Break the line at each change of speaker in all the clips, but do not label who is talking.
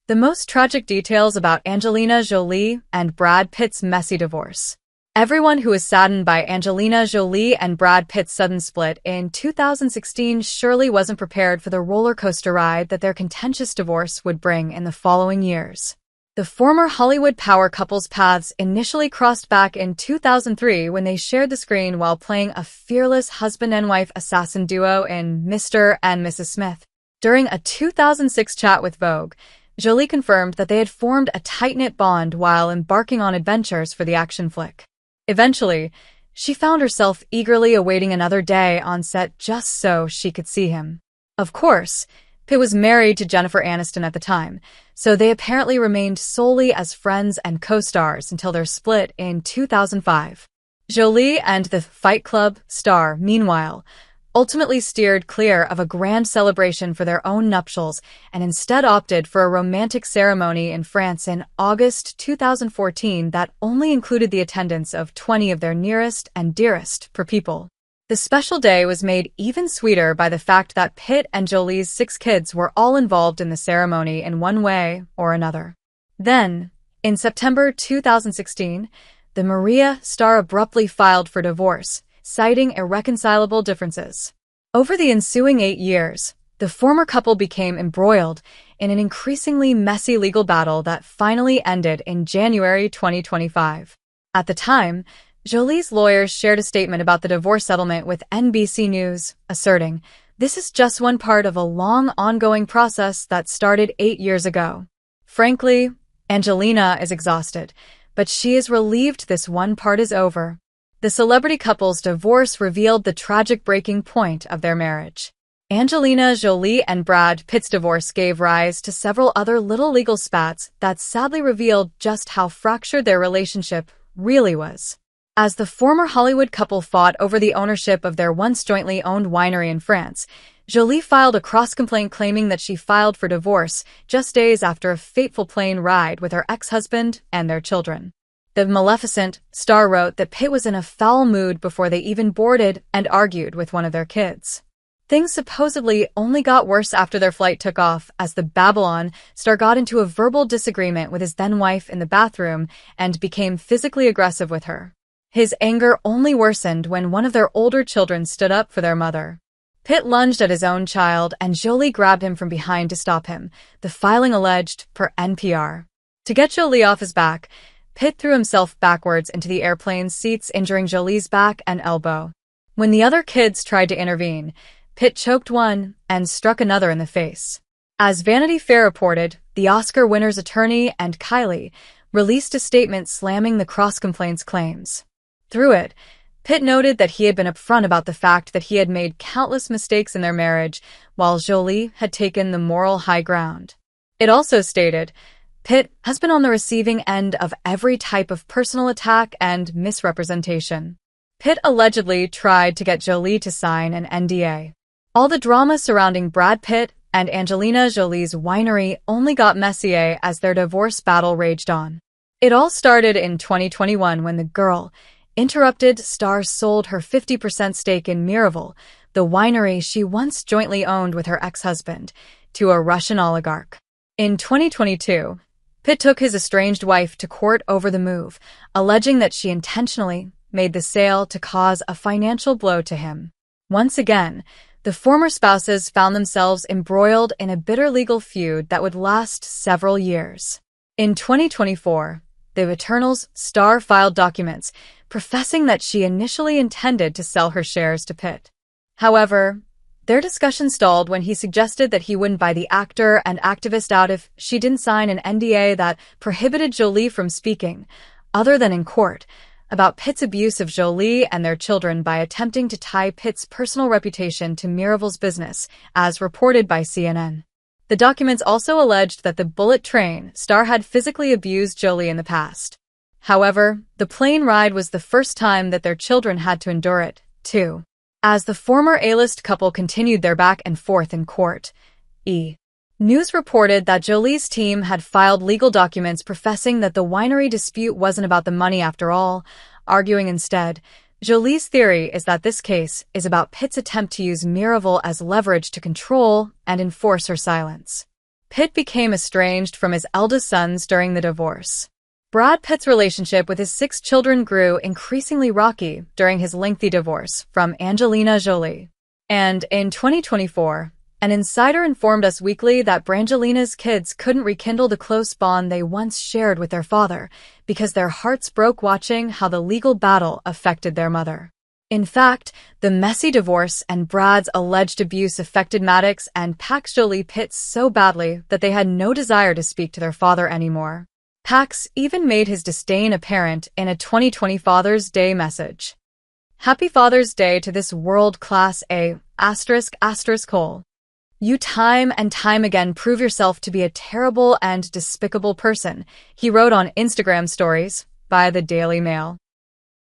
The most tragic details about Angelina Jolie and Brad Pitt's messy divorce. Everyone who is saddened by Angelina Jolie and Brad Pitt's sudden split in 2016 surely wasn't prepared for the roller coaster ride that their contentious divorce would bring in the following years. The former Hollywood power couple's paths initially crossed back in 2003 when they shared the screen while playing a fearless husband and wife assassin duo in Mr. and Mrs. Smith. During a 2006 chat with Vogue, Jolie confirmed that they had formed a tight-knit bond while embarking on adventures for the action flick. Eventually, she found herself eagerly awaiting another day on set just so she could see him. Of course, Pitt was married to Jennifer Aniston at the time, so they apparently remained solely as friends and co-stars until their split in 2005. Jolie and the Fight Club star, meanwhile, ultimately steered clear of a grand celebration for their own nuptials and instead opted for a romantic ceremony in France in August 2014 that only included the attendance of 20 of their nearest and dearest per people. The special day was made even sweeter by the fact that Pitt and Jolie's 6 kids were all involved in the ceremony in one way or another. Then, in September 2016, the Maria star abruptly filed for divorce, citing irreconcilable differences. Over the ensuing 8 years, the former couple became embroiled in an increasingly messy legal battle that finally ended in January 2025. At the time, Jolie's lawyers shared a statement about the divorce settlement with NBC News, asserting, "This is just one part of a long, ongoing process that started 8 years ago." Frankly, Angelina is exhausted, but she is relieved this one part is over. The celebrity couple's divorce revealed the tragic breaking point of their marriage. Angelina Jolie and Brad Pitt's divorce gave rise to several other little legal spats that sadly revealed just how fractured their relationship really was. As the former Hollywood couple fought over the ownership of their once jointly owned winery in France, Jolie filed a cross-complaint claiming that she filed for divorce just days after a fateful plane ride with her ex-husband and their children. The Maleficent star wrote that Pitt was in a foul mood before they even boarded and argued with one of their kids. Things supposedly only got worse after their flight took off as the Babylon star got into a verbal disagreement with his then-wife in the bathroom and became physically aggressive with her. His anger only worsened when one of their older children stood up for their mother. Pitt lunged at his own child and Jolie grabbed him from behind to stop him, the filing alleged per NPR. To get Jolie off his back, Pitt threw himself backwards into the airplane's seats, injuring Jolie's back and elbow. When the other kids tried to intervene, Pitt choked one and struck another in the face. As Vanity Fair reported, the Oscar winner's attorney and Kylie released a statement slamming the cross-complaint's claims. Through it, Pitt noted that he had been upfront about the fact that he had made countless mistakes in their marriage, while Jolie had taken the moral high ground. It also stated, "Pitt has been on the receiving end of every type of personal attack and misrepresentation." Pitt allegedly tried to get Jolie to sign an NDA. All the drama surrounding Brad Pitt and Angelina Jolie's winery only got messier as their divorce battle raged on. It all started in 2021 when the Girl Interrupted star sold her 50% stake in Miraval, the winery she once jointly owned with her ex-husband, to a Russian oligarch. In 2022, Pitt took his estranged wife to court over the move, alleging that she intentionally made the sale to cause a financial blow to him. Once again, the former spouses found themselves embroiled in a bitter legal feud that would last several years. In 2024, the Eternals star filed documents professing that she initially intended to sell her shares to Pitt. However, their discussion stalled when he suggested that he wouldn't buy the actor and activist out if she didn't sign an NDA that prohibited Jolie from speaking, other than in court, about Pitt's abuse of Jolie and their children by attempting to tie Pitt's personal reputation to Miraval's business, as reported by CNN. The documents also alleged that the Bullet Train star had physically abused Jolie in the past. However, the plane ride was the first time that their children had to endure it, too. As the former A-list couple continued their back and forth in court, News reported that Jolie's team had filed legal documents professing that the winery dispute wasn't about the money after all, arguing instead, Jolie's theory is that this case is about Pitt's attempt to use Miraval as leverage to control and enforce her silence. Pitt became estranged from his eldest sons during the divorce. Brad Pitt's relationship with his 6 children grew increasingly rocky during his lengthy divorce from Angelina Jolie. And in 2024, an insider informed Us Weekly that Brangelina's kids couldn't rekindle the close bond they once shared with their father because their hearts broke watching how the legal battle affected their mother. In fact, the messy divorce and Brad's alleged abuse affected Maddox and Pax-Jolie Pitt so badly that they had no desire to speak to their father anymore. Pax even made his disdain apparent in a 2020 Father's Day message. Happy Father's Day to this world-class A*****. You time and time again prove yourself to be a terrible and despicable person, he wrote on Instagram stories, by the Daily Mail.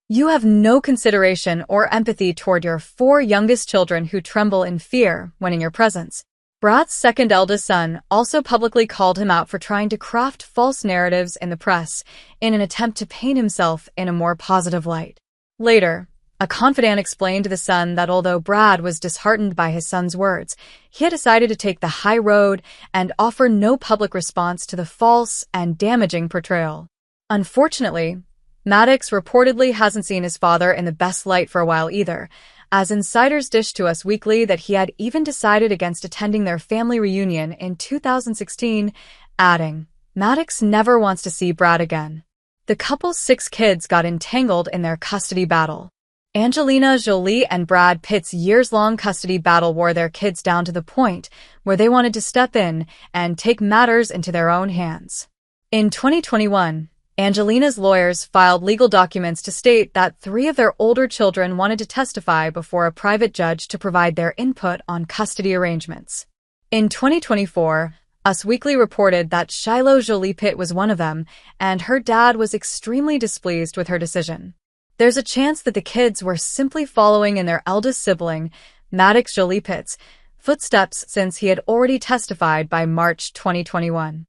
You have no consideration or empathy toward your 4 youngest children who tremble in fear when in your presence. Brad's second eldest son also publicly called him out for trying to craft false narratives in the press in an attempt to paint himself in a more positive light. Later, a confidant explained to the Sun that although Brad was disheartened by his son's words, he had decided to take the high road and offer no public response to the false and damaging portrayal. Unfortunately, Maddox reportedly hasn't seen his father in the best light for a while either, as insiders dished to Us Weekly that he had even decided against attending their family reunion in 2016, adding, Maddox never wants to see Brad again. The couple's 6 kids got entangled in their custody battle. Angelina Jolie and Brad Pitt's years-long custody battle wore their kids down to the point where they wanted to step in and take matters into their own hands. In 2021, Angelina's lawyers filed legal documents to state that 3 of their older children wanted to testify before a private judge to provide their input on custody arrangements. In 2024, Us Weekly reported that Shiloh Jolie Pitt was one of them, and her dad was extremely displeased with her decision. There's a chance that the kids were simply following in their eldest sibling, Maddox Jolie Pitt's, footsteps since he had already testified by March 2021.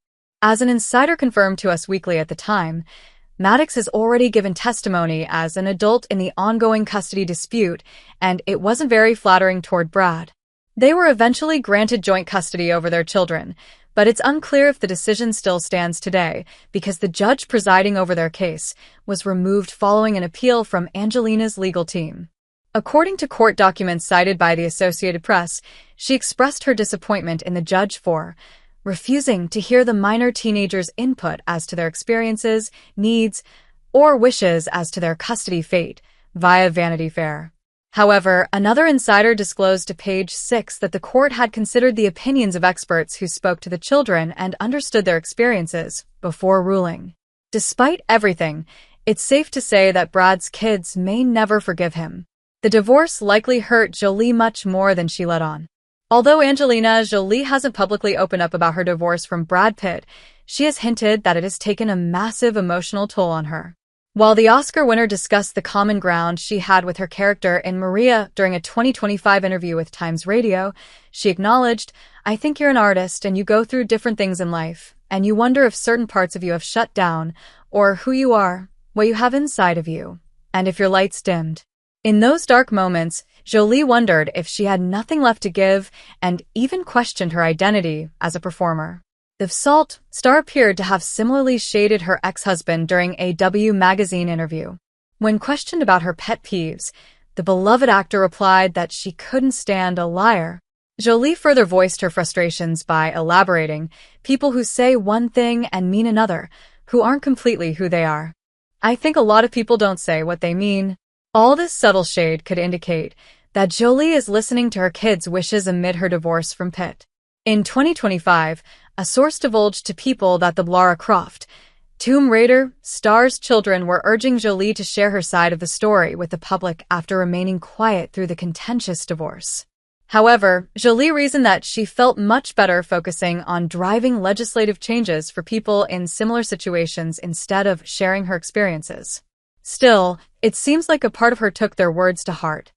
As an insider confirmed to Us Weekly at the time, Maddox has already given testimony as an adult in the ongoing custody dispute, and it wasn't very flattering toward Brad. They were eventually granted joint custody over their children, but it's unclear if the decision still stands today because the judge presiding over their case was removed following an appeal from Angelina's legal team. According to court documents cited by the Associated Press, she expressed her disappointment in the judge for refusing to hear the minor teenagers' input as to their experiences, needs, or wishes as to their custody fate, via Vanity Fair. However, another insider disclosed to Page 6 that the court had considered the opinions of experts who spoke to the children and understood their experiences before ruling. Despite everything, it's safe to say that Brad's kids may never forgive him. The divorce likely hurt Jolie much more than she let on. Although Angelina Jolie hasn't publicly opened up about her divorce from Brad Pitt, she has hinted that it has taken a massive emotional toll on her. While the Oscar winner discussed the common ground she had with her character in Maria during a 2025 interview with Times Radio, she acknowledged, I think you're an artist and you go through different things in life, and you wonder if certain parts of you have shut down, or who you are, what you have inside of you, and if your light's dimmed. In those dark moments, Jolie wondered if she had nothing left to give and even questioned her identity as a performer. The Salt star appeared to have similarly shaded her ex-husband during a W magazine interview. When questioned about her pet peeves, the beloved actor replied that she couldn't stand a liar. Jolie further voiced her frustrations by elaborating, people who say one thing and mean another, who aren't completely who they are. I think a lot of people don't say what they mean. All this subtle shade could indicate that Jolie is listening to her kids' wishes amid her divorce from Pitt. In 2025, a source divulged to People that the Lara Croft, Tomb Raider star's children were urging Jolie to share her side of the story with the public after remaining quiet through the contentious divorce. However, Jolie reasoned that she felt much better focusing on driving legislative changes for people in similar situations instead of sharing her experiences. Still, it seems like a part of her took their words to heart.